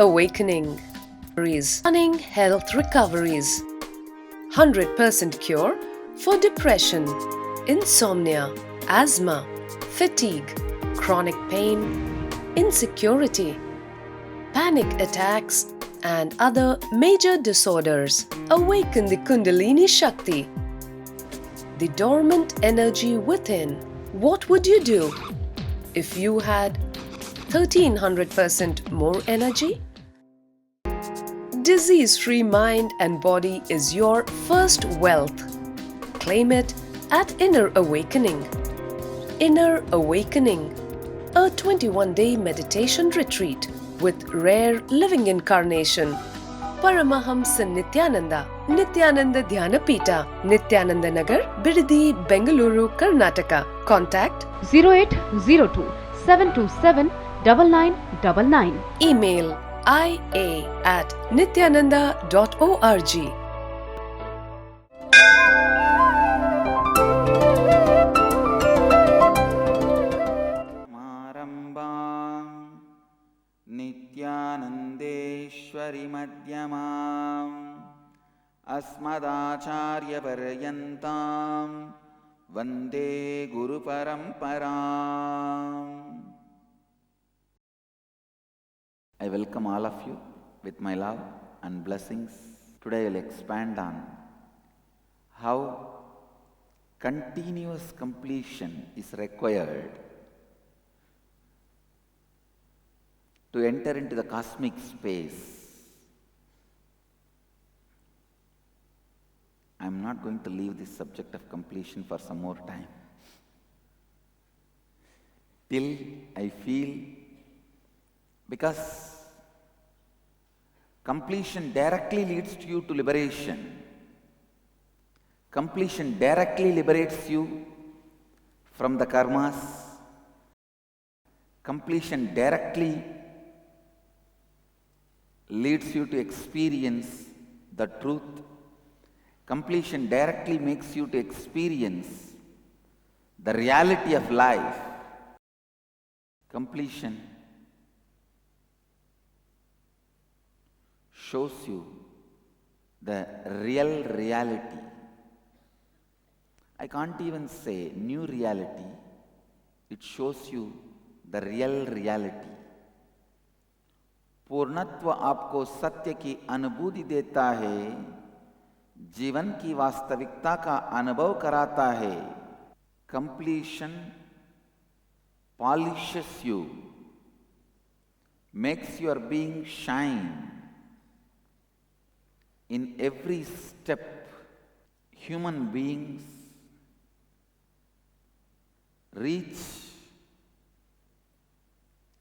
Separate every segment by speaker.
Speaker 1: awakening. Stunning health recoveries. 100% cure for depression, insomnia, asthma, fatigue, chronic pain, insecurity, panic attacks, and other major disorders. Awaken the Kundalini Shakti, the dormant energy within. What would you do if you had 1300% more energy? Disease-free mind and body is your first wealth. Claim it at Inner Awakening. Inner Awakening, a 21-day meditation retreat with rare living incarnation, Paramahamsa Nithyananda, Nithyananda Dhyanapita, Nithyananda Nagar, Bidadi, Bengaluru, Karnataka. Contact
Speaker 2: 0802 727 9999.
Speaker 1: Email ia@nithyananda.org.
Speaker 3: नित्यानन्देश्वरि मध्यमाम् अस्मदाचार्यपर्यन्तां वन्दे गुरुपरम्पराम्. I welcome all of you with my love and blessings. Today I will expand on how continuous completion is required to enter into the cosmic space. I am not going to leave this subject of completion for some more time, till I feel, because completion directly leads to you to liberation. Completion directly liberates you from the karmas. Completion directly leads you to experience the truth. Completion directly makes you to experience the reality of life. Completion shows you the real reality. I can't even say new reality. It shows you the real reality. पूर्णत्व आपको सत्य की अनुभूति देता है, जीवन की वास्तविकता का अनुभव कराता है. Completion polishes you, makes your being shine. In every step, human beings reach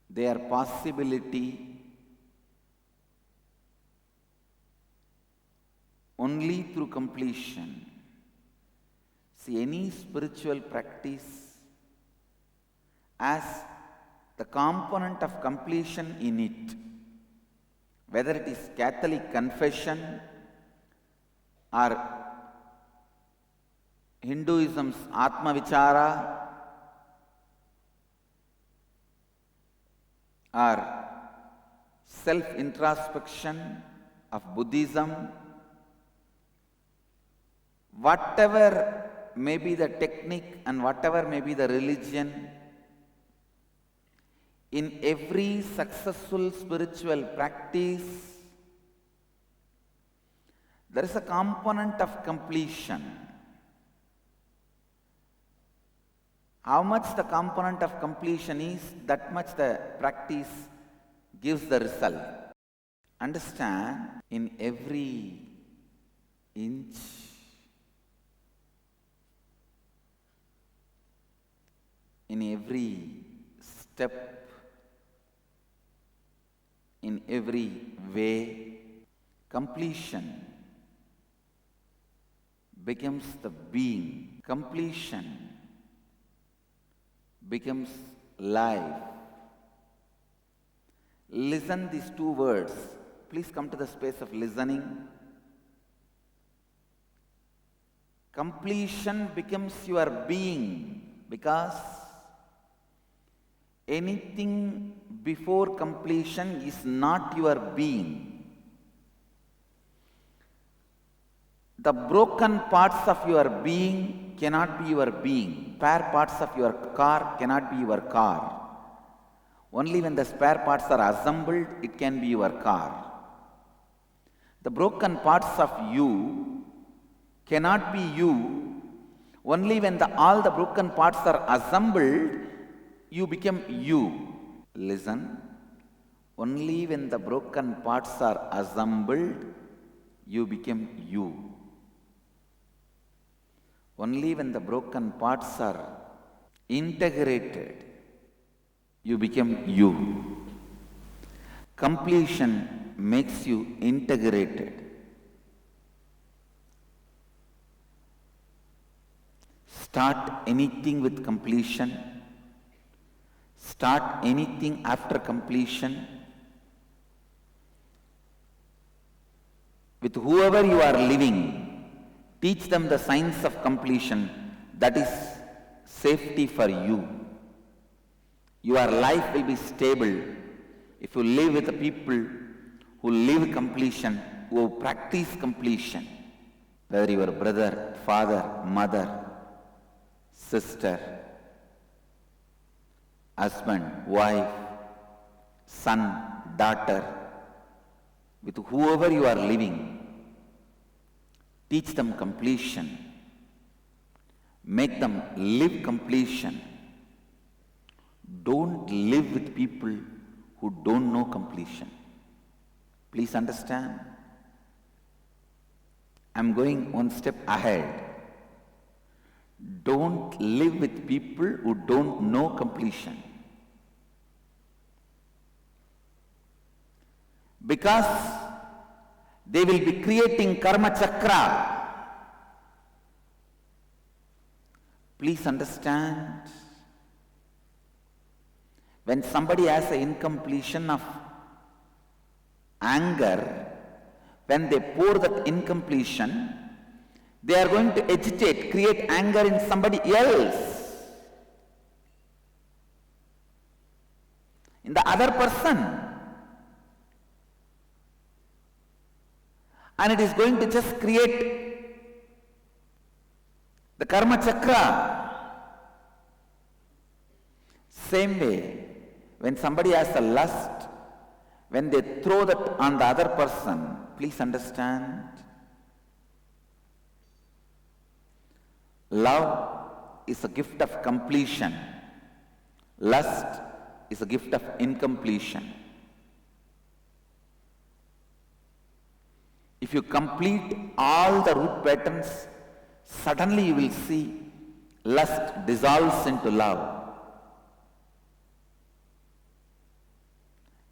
Speaker 3: their possibility only through completion. See, any spiritual practice has the component of completion in it. Whether it is Catholic confession or Hinduism's Atma Vichara or self-introspection of Buddhism, whatever may be the technique and whatever may be the religion, in every successful spiritual practice, there is a component of completion. How much the component of completion is, that much the practice gives the result. Understand, in every inch, in every step, in every way, completion becomes the being. Completion becomes life. Listen these two words. Please come to the space of listening. Completion becomes your being, because anything before completion is not your being. The broken parts of your being cannot be your being. Spare parts of your car cannot be your car. Only when the spare parts are assembled, it can be your car. The broken parts of you cannot be you. Only when all the broken parts are assembled, you become you. Listen. Only when the broken parts are assembled, you become you. Only when the broken parts are integrated, you become you. Completion makes you integrated. Start anything with completion. Start anything after completion. With whoever you are living, teach them the science of completion. That is safety for you. Your life will be stable if you live with the people who live completion, who practice completion. Whether your brother, father, mother, sister, husband, wife, son, daughter, with whoever you are living, teach them completion. Make them live completion. Don't live with people who don't know completion. Please understand. I'm going one step ahead. Don't live with people who don't know completion. Because they will be creating karma chakra. Please understand. When somebody has an incompletion of anger, when they pour that incompletion, they are going to agitate, create anger in somebody else, in the other person. And it is going to just create the karma chakra. Same way, when somebody has a lust, when they throw that on the other person, please understand, love is a gift of completion. Lust is a gift of incompletion. If you complete all the root patterns, suddenly you will see lust dissolves into love.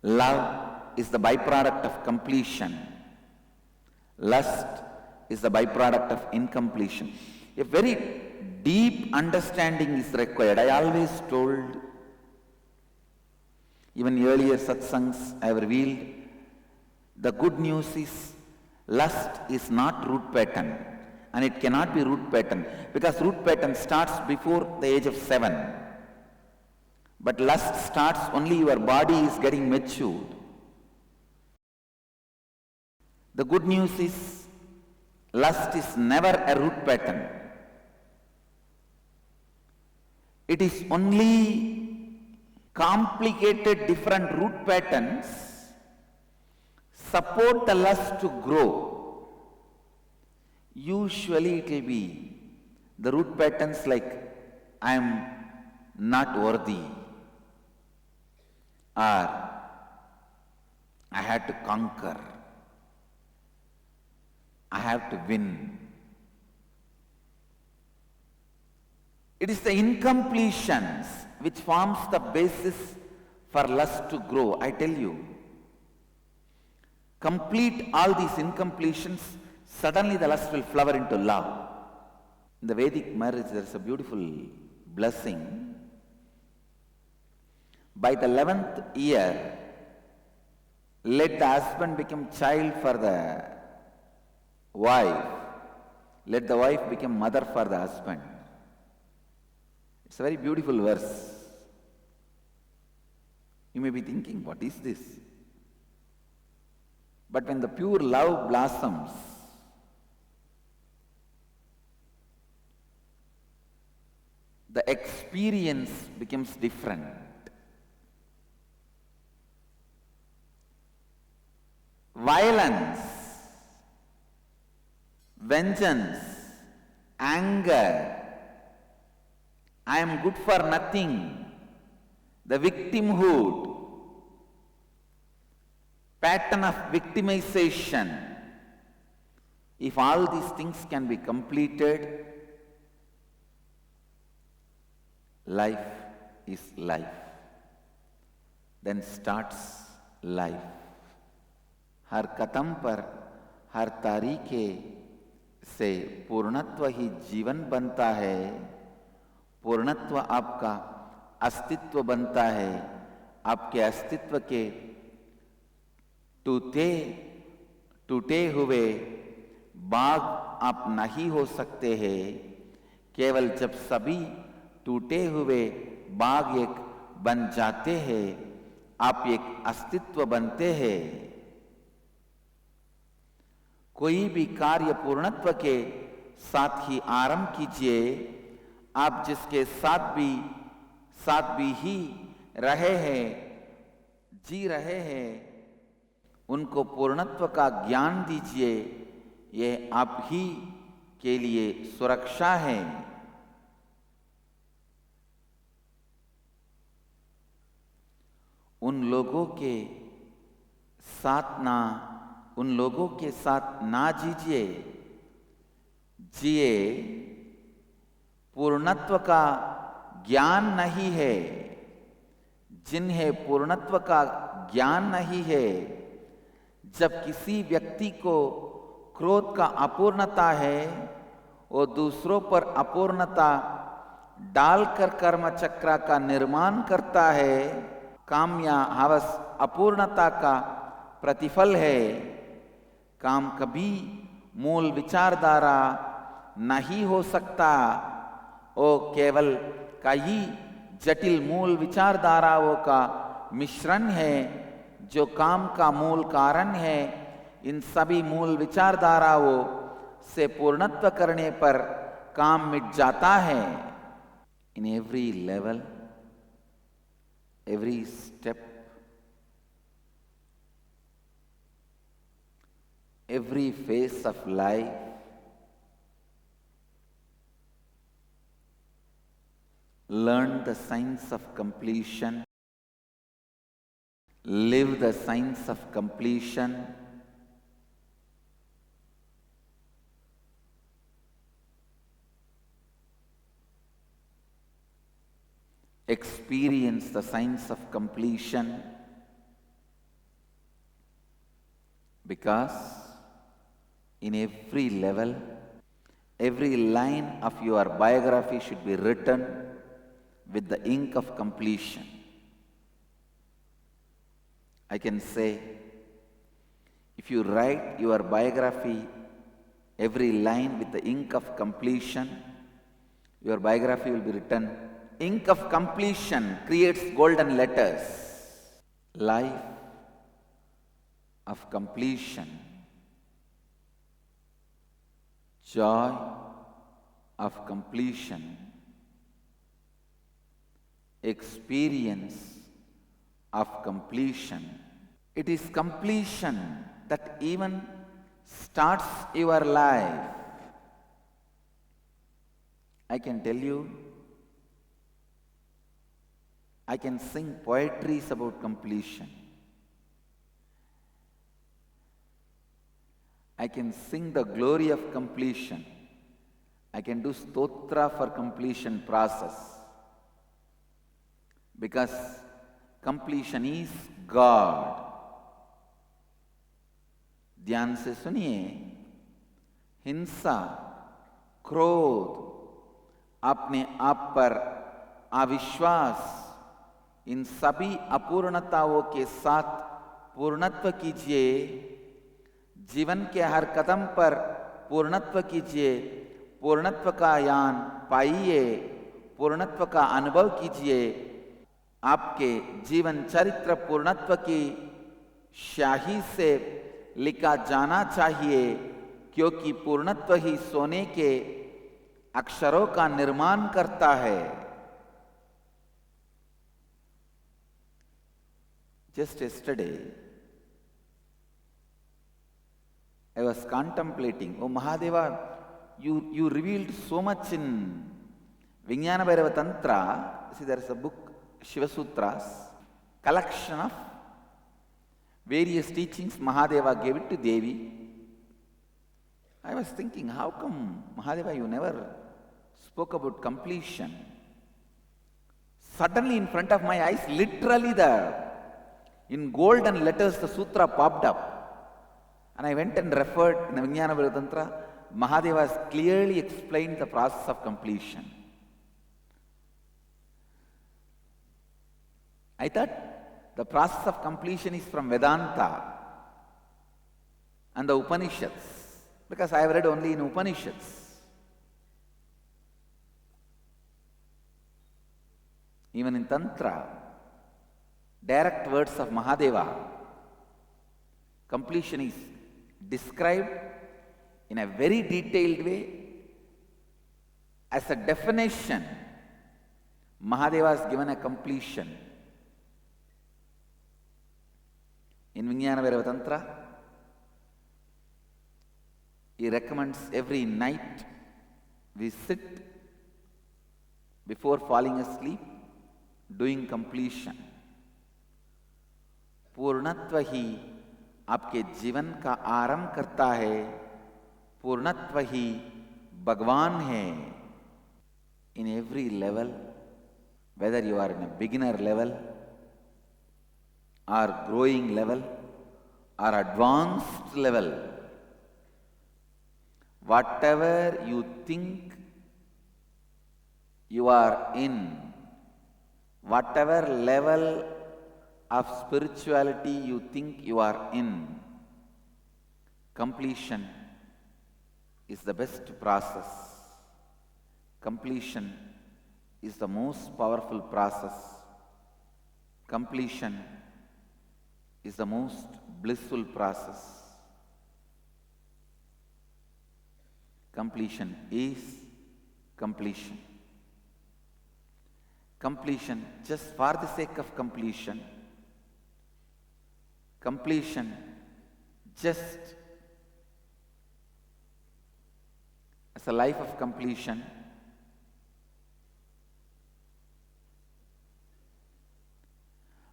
Speaker 3: Love is the byproduct of completion. Lust is the byproduct of incompletion. A very deep understanding is required. I always told, even earlier satsangs I have revealed, the good news is lust is not root pattern, and it cannot be root pattern, because root pattern starts before the age of 7. But lust starts only your body is getting matured. The good news is lust is never a root pattern. It is only complicated different root patterns support the lust to grow. Usually it will be the root patterns like I am not worthy, or I had to conquer, I have to win. It is the incompletions which forms the basis for lust to grow. I tell you, complete all these incompletions, suddenly the lust will flower into love. In the Vedic marriage, there is a beautiful blessing. By the 11th year, let the husband become child for the wife. Let the wife become mother for the husband. It's a very beautiful verse. You may be thinking, what is this? But when the pure love blossoms, the experience becomes different. Violence, vengeance, anger, I am good for nothing, the victimhood, pattern of victimization, if all these things can be completed, life is life. Then starts life. हर कदम पर, हर तारीखे से पूर्णत्व ही जीवन बनता है, पूर्णत्व आपका अस्तित्व बनता है, आपके अस्तित्व के टूटे हुए बाग आप नहीं हो सकते हैं। केवल जब सभी टूटे हुए बाग एक बन जाते हैं, आप एक अस्तित्व बनते हैं। कोई भी कार्य पूर्णत्व के साथ ही आरंभ कीजिए। आप जिसके साथ भी ही रहे हैं, जी रहे हैं, उनको पूर्णत्व का ज्ञान दीजिए। ये आप ही के लिए सुरक्षा है। उन लोगों के साथ ना जीजिए, जिए। पूर्णत्व का ज्ञान नहीं है। जिन्हें पूर्णत्व का ज्ञान नहीं है, जब किसी व्यक्ति को क्रोध का अपूर्णता है, वो दूसरों पर अपूर्णता डालकर कर्म चक्र का निर्माण करता है। काम या हवस अपूर्णता का प्रतिफल है। काम कभी मूल विचारधारा नहीं हो सकता। वो केवल कई जटिल मूल विचारधाराओं का मिश्रण है, जो काम का मूल कारण है। इन सभी मूल विचारधाराओं से पूर्णत्व करने पर काम मिट जाता है। In every level, every step, every phase of life, learn the science of completion, live the science of completion, experience the science of completion, because in every level, every line of your biography should be written with the ink of completion. I can say, if you write your biography, every line with the ink of completion, your biography will be written. Ink of completion creates golden letters. Life of completion, joy of completion, experience of completion. It is completion that even starts your life. I can tell you, I can sing poetries about completion. I can sing the glory of completion. I can do stotra for completion process. Because completion is God. ध्यान से सुनिए, हिंसा, क्रोध, अपने आप पर अविश्वास, इन सभी अपूर्णताओं के साथ पूर्णत्व कीजिए। जीवन के हर कदम पर पूर्णत्व कीजिए। पूर्णत्व का यान पाइए, पूर्णत्व का अनुभव कीजिए। आपके जीवन चरित्र पूर्णत्व की स्याही से लिखा जाना चाहिए, क्योंकि पूर्णत्व ही सोने के अक्षरों का निर्माण करता है। Just yesterday, I was contemplating, oh Mahadeva, you revealed so much in Vijnana Bhairava Tantra. See, there is a book, Shiva Sutras, collection of various teachings. Mahadeva gave it to Devi. I was thinking, how come, Mahadeva, you never spoke about completion? Suddenly in front of my eyes, literally in golden letters, the sutra popped up. And I went and referred in the Vijnana Bhairava Tantra. Mahadeva has clearly explained the process of completion. I thought the process of completion is from Vedanta and the Upanishads, because I have read only in Upanishads. Even in Tantra, direct words of Mahadeva, completion is described in a very detailed way. As a definition, Mahadeva has given a completion. In Vijnana Bhairava Tantra, he recommends every night we sit before falling asleep doing completion. पूर्णत्व ही आपके जीवन का आरंभ करता है, पूर्णत्व ही भगवान है. In every level, whether you are in a beginner level or growing level or advanced level, whatever you think you are in, whatever level of spirituality you think you are in, completion is the best process. Completion is the most powerful process. Completion is the most blissful process. Completion is completion. Completion just for the sake of completion. Completion just as a life of completion.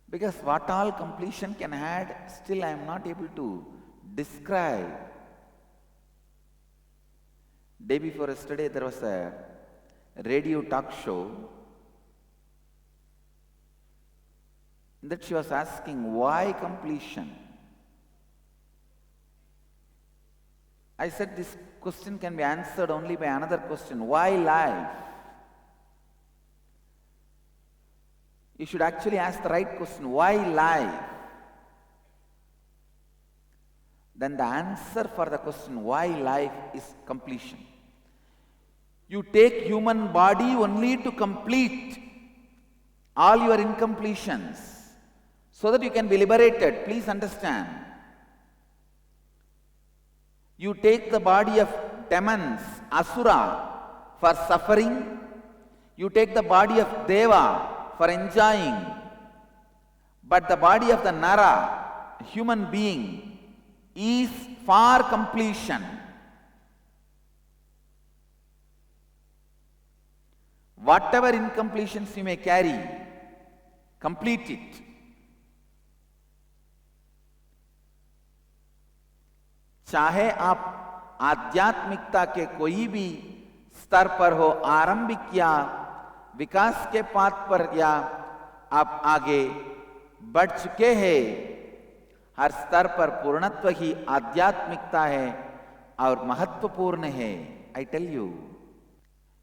Speaker 3: Because what all completion can add, still I am not able to describe. Day before yesterday, there was a radio talk show that she was asking, why completion? I said this question can be answered only by another question, why life? You should actually ask the right question, why life? Then the answer for the question, why life, is completion. You take human body only to complete all your incompletions, so that you can be liberated. Please understand. You take the body of demons, asura, for suffering. You take the body of deva for enjoying. But the body of the nara, human being, is for completion. Whatever incompletions you may carry, complete it. चाहे आप आध्यात्मिकता के कोई भी स्तर पर हो, आरंभिक या विकास के पाथ पर, या आप आगे बढ़ चुके हैं, हर स्तर पर पूर्णत्व ही आध्यात्मिकता है और महत्वपूर्ण है. I tell you,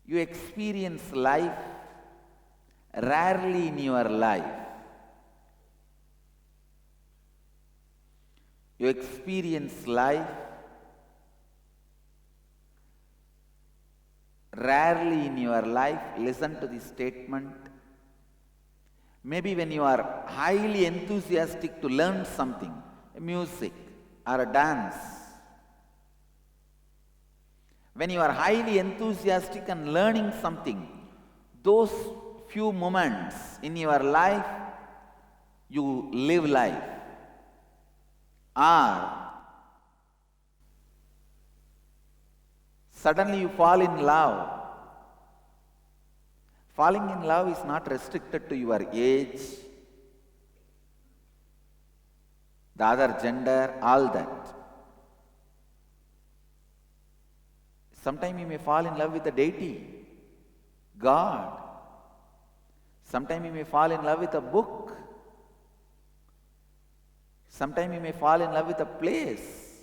Speaker 3: you experience life rarely in your life. You experience life rarely in your life. Listen to this statement. Maybe when you are highly enthusiastic to learn something, a music or a dance. When you are highly enthusiastic and learning something, those few moments in your life, you live life. Or suddenly you fall in love. Falling in love is not restricted to your age, the other gender, all that. Sometimes you may fall in love with the deity, God. Sometimes you may fall in love with a book. Sometimes you may fall in love with a place.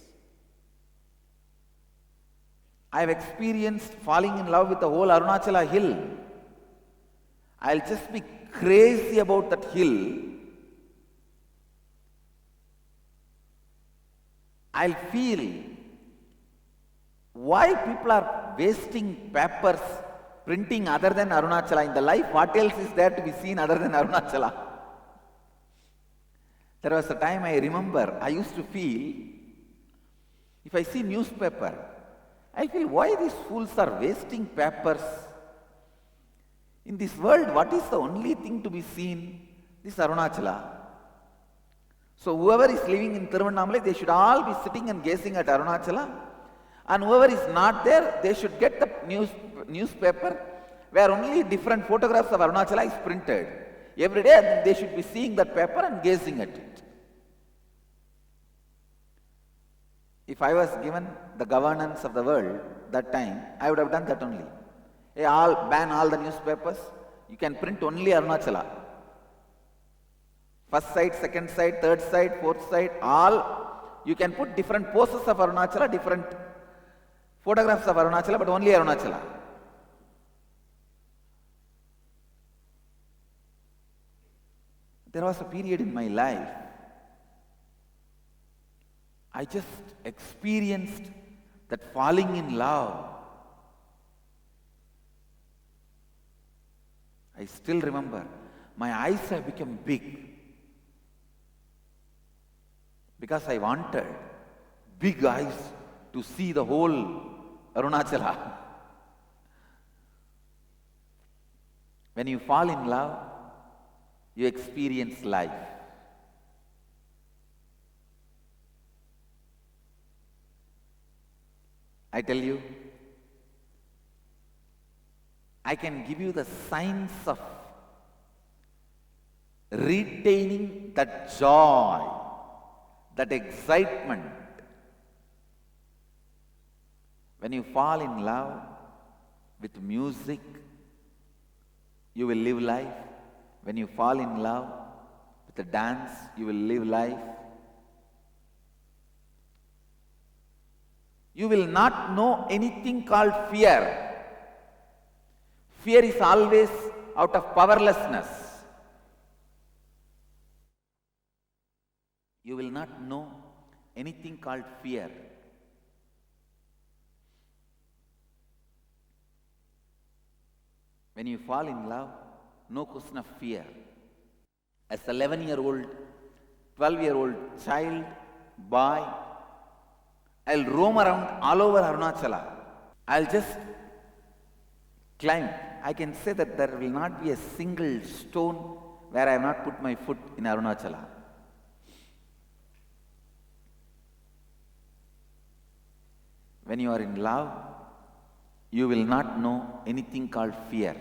Speaker 3: I have experienced falling in love with the whole Arunachala hill. I'll just be crazy about that hill. I'll feel why people are wasting papers printing other than Arunachala in the life. What else is there to be seen other than Arunachala? There was a time I remember I used to feel, if I see newspaper, I feel why these fools are wasting papers. In this world, what is the only thing to be seen? This Arunachala. So whoever is living in Tiruvannamalai, they should all be sitting and gazing at Arunachala. And whoever is not there, they should get the newspaper where only different photographs of Arunachala is printed. Every day they should be seeing that paper and gazing at it. If I was given the governance of the world that time, I would have done that only. Ban all the newspapers. You can print only Arunachala. First side, second side, third side, fourth side, all. You can put different poses of Arunachala, different photographs of Arunachala, but only Arunachala. There was a period in my life, I just experienced that falling in love. I still remember, my eyes have become big because I wanted big eyes to see the whole Arunachala. When you fall in love, you experience life. I tell you, I can give you the signs of retaining that joy, that excitement. When you fall in love with music, you will live life. When you fall in love with the dance, you will live life. You will not know anything called fear. Fear is always out of powerlessness. You will not know anything called fear. When you fall in love, no question of fear. As an 11-year-old, 12-year-old child, boy, I'll roam around all over Arunachala. I'll just climb. I can say that there will not be a single stone where I have not put my foot in Arunachala. When you are in love, you will not know anything called fear.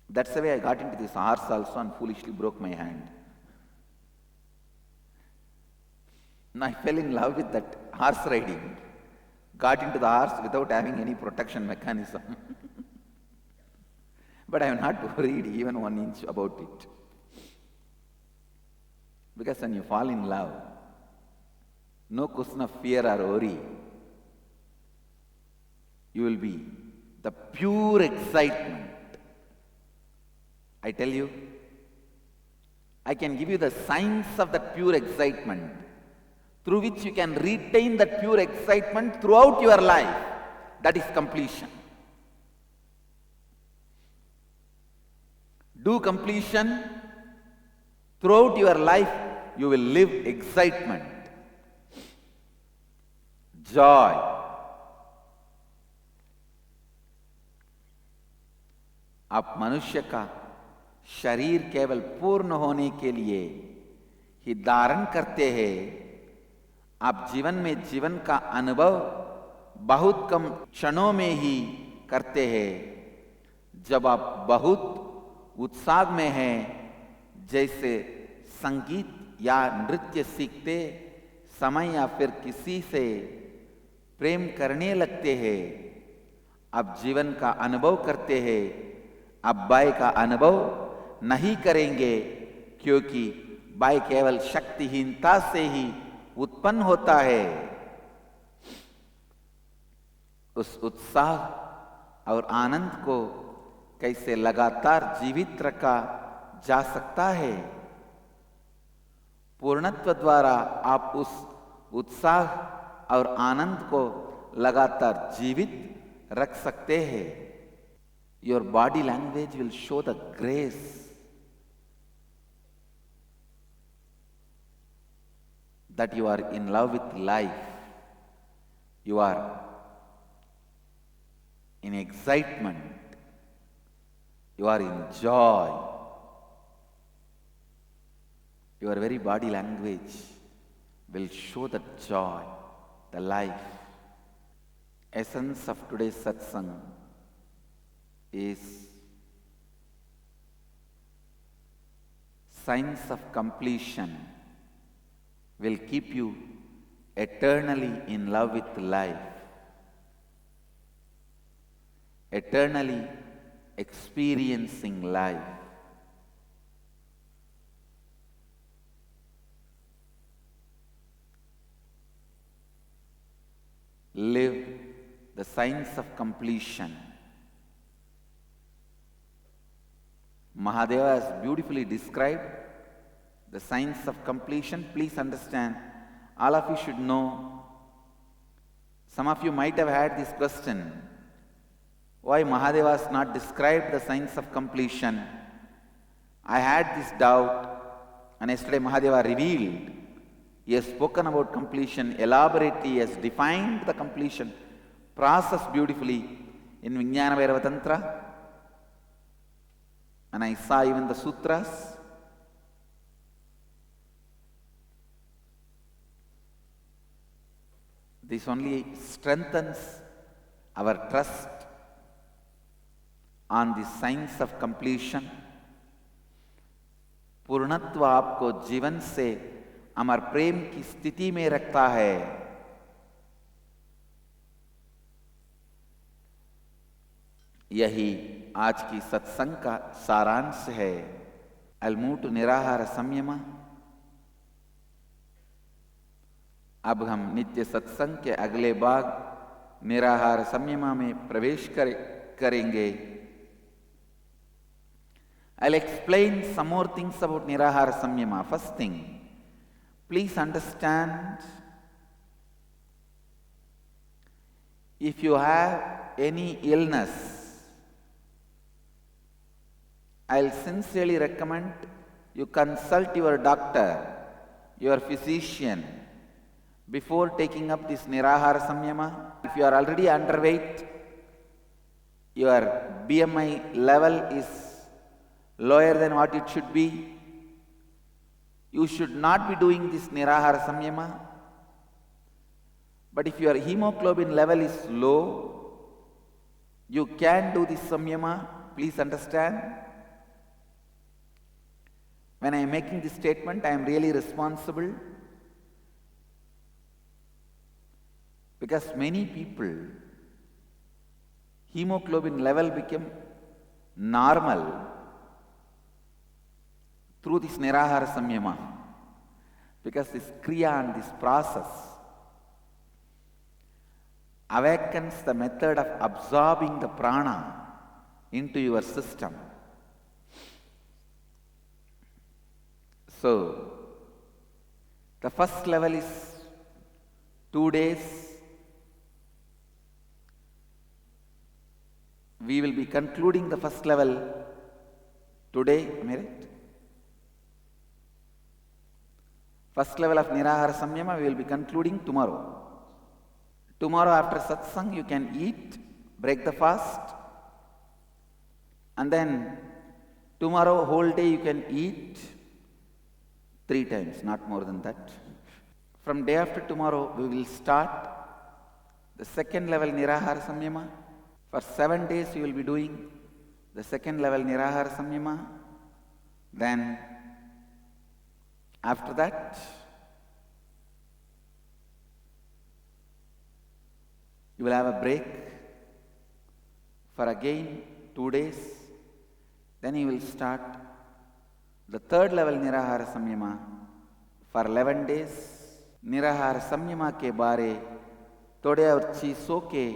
Speaker 3: That's the way I got into this horse also and foolishly broke my hand. And I fell in love with that horse riding, got into the horse without having any protection mechanism. But I am not worried even 1 inch about it. Because when you fall in love, no question of fear or worry. You will be the pure excitement. I tell you, I can give you the signs of that pure excitement through which you can retain that pure excitement throughout your life. That is completion. do completion, throughout your life you will live excitement, joy. आप मनुष्य का शरीर केवल पूर्ण होने के लिए ही धारण करते हैं। आप जीवन में जीवन का अनुभव बहुत कम क्षणों में ही करते हैं। जब आप बहुत उत्साह में हैं, जैसे संगीत या नृत्य सीखते समय या फिर किसी से प्रेम करने लगते हैं, आप जीवन का अनुभव करते हैं। आप भय का अनुभव नहीं करेंगे, क्योंकि भय केवल शक्तिहीनता से ही उत्पन्न होता है। उस उत्साह और आनंद को कैसे लगातार जीवित रखा जा सकता है? पूर्णत्व द्वारा आप उस उत्साह और आनंद को लगातार जीवित रख सकते हैं। Your body language will show the grace that you are in love with life. You are in excitement. You are in joy. Your very body language will show the joy, the life. Essence of today's satsang is signs of completion will keep you eternally in love with life, eternally experiencing life. Live the signs of completion. Mahadeva has beautifully described the signs of completion. Please understand, all of you should know. Some of you might have had this question, why Mahadeva has not described the signs of completion? I had this doubt, and yesterday Mahadeva revealed. He has spoken about completion elaborately. He has defined the completion process beautifully in Vijnana Bhairava Tantra. And I saw even the sutras. This only strengthens our trust on the signs of completion. पूर्णत्व आपको जीवन से अमर प्रेम की स्थिति में रखता है। यही आज की सत्संग का सारांश है। I'll move to निराहार संयम। अब हम नित्य सत्संग के अगले भाग निराहार संयम में प्रवेश करेंगे। I'll explain some more things about nirahara samyama. First thing, please understand, if you have any illness, I'll sincerely recommend you consult your doctor, your physician, before taking up this nirahara samyama. If you are already underweight, your BMI level is lower than what it should be, you should not be doing this nirahara samyama. But if your hemoglobin level is low, you can do this samyama. Please understand. When I am making this statement, I am really responsible, because many people, hemoglobin level became normal through this nirahara samyama, because this kriya and this process awakens the method of absorbing the prana into your system. So, the first level is 2 days. We will be concluding the first level Today, am I right? First level of Nirahara Samyama we will be concluding tomorrow. Tomorrow after Satsang you can eat, break the fast, and then tomorrow whole day you can eat 3 times, not more than that. From day after tomorrow we will start the second level Nirahara Samyama. For 7 days you will be doing the second level Nirahara Samyama. Then after that you will have a break for again 2 days. Then you will start the third level Nirahara Samyama for 11 days. निराहार संयमा के बारे थोड़े और चीज़ों के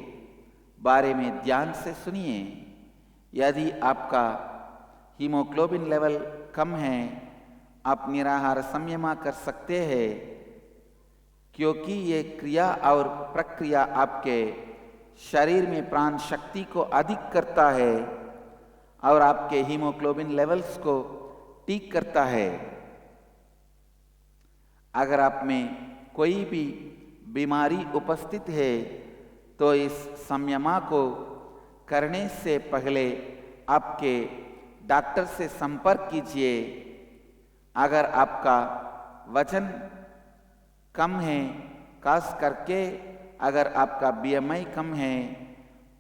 Speaker 3: बारे में ध्यान से सुनिए। यदि आपका हीमोग्लोबिन लेवल कम है, आप निराहार संयमा कर सकते हैं, क्योंकि ये क्रिया और प्रक्रिया आपके शरीर में प्राण शक्ति को अधिक करता है और आपके हीमोग्लोबिन लेवल्स को ठीक करता है। अगर आप में कोई भी बीमारी उपस्थित है तो इस संयमा को करने से पहले आपके डॉक्टर से संपर्क कीजिए। अगर आपका वजन कम है, खास करके अगर आपका BMI कम है,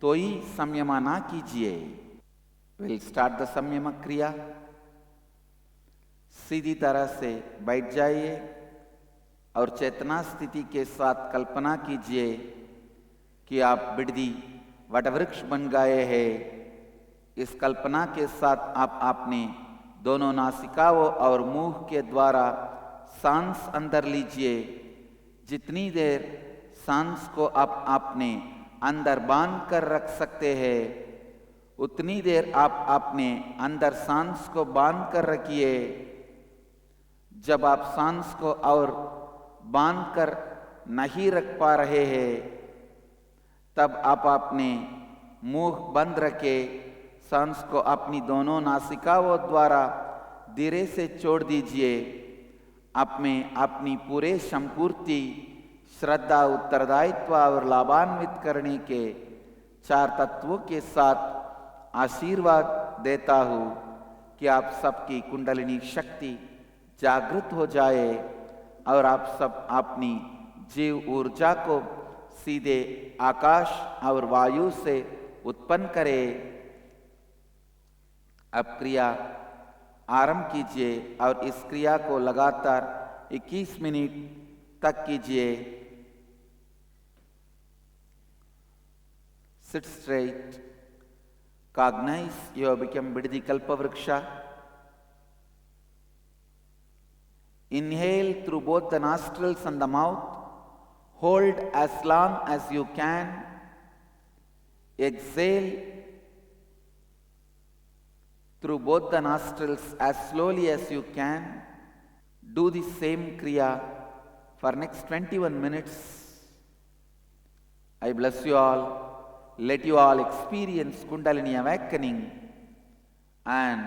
Speaker 3: तो ही संयमा ना कीजिए। विल स्टार्ट द संयम क्रिया। सीधी तरह से बैठ जाइए और चेतना स्थिति के साथ कल्पना कीजिए कि आप बिड़दी वटवृक्ष बन गए हैं। इस कल्पना के साथ आप अपने दोनों नासिकाओं और मुंह के द्वारा सांस अंदर लीजिए। जितनी देर सांस को आप अपने अंदर बांध कर रख सकते हैं, उतनी देर आप अपने अंदर सांस को बांध कर रखिए। जब आप सांस को और बांध कर नहीं रख पा रहे हैं, तब आप अपने मुंह बंद रखे सांस को अपनी दोनों नासिकाओं द्वारा धीरे से छोड़ दीजिए। आप में अपनी पूरे संपूर्ति, श्रद्धा, उत्तरदायित्व और लाभान्वित करने के 4 तत्वों के साथ आशीर्वाद देता हूँ कि आप सबकी कुंडलिनी शक्ति जागृत हो जाए और आप सब अपनी जीव ऊर्जा को सीधे आकाश और वायु से उत्पन्न करें। अब क्रिया आरंभ कीजिए और इस क्रिया को लगातार 21 मिनट तक कीजिए। Sit straight. Cognize you have become Biddi Kalpavriksha. Inhale through both the nostrils and the mouth. Hold as long as you can. Exhale through both the nostrils as slowly as you can. Do the same kriya for next 21 minutes. I bless you all. Let you all experience Kundalini awakening and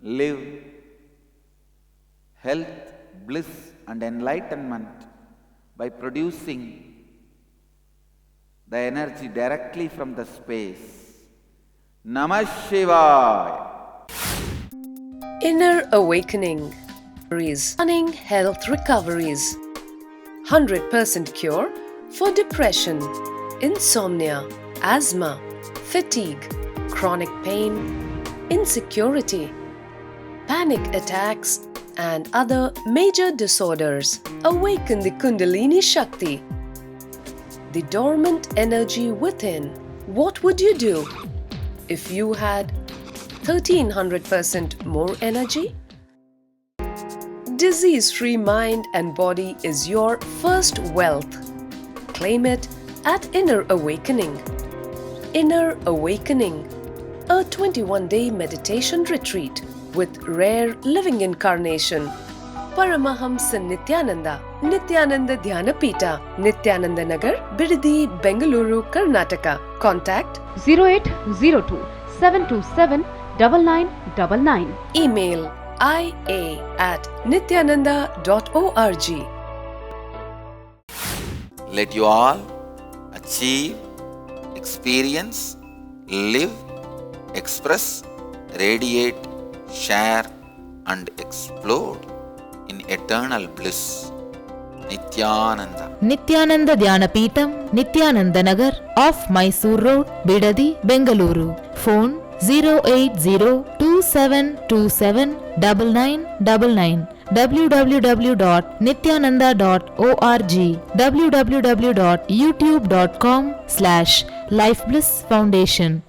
Speaker 3: live health, bliss and enlightenment by producing the energy directly from the space. Namah Shivaya.
Speaker 1: Inner awakening. Stunning health recoveries. 100% cure for depression, insomnia, asthma, fatigue, chronic pain, insecurity, panic attacks, and other major disorders. Awaken the Kundalini Shakti, the dormant energy within. What would you do if you had 1300% more energy? Disease-free mind and body is your first wealth. Claim it at Inner Awakening. Inner Awakening, a 21-day meditation retreat with rare living incarnation. Paramahamsa Nithyananda, Nithyananda Dhyanapita, Nithyananda Nagar, Bidadi, Bengaluru, Karnataka. Contact
Speaker 2: 0802 727 9999.
Speaker 1: email ia@nithyananda.org.
Speaker 3: Let you all achieve, experience, live, express, radiate, share and explode in eternal bliss. Nithyananda.
Speaker 4: Nithyananda Dhyanapitham, Nithyananda Nagar, off Mysore Road, Bidadi, Bengaluru. Phone 08027279999. www.nithyananda.org. www.youtube.com/Life Bliss Foundation.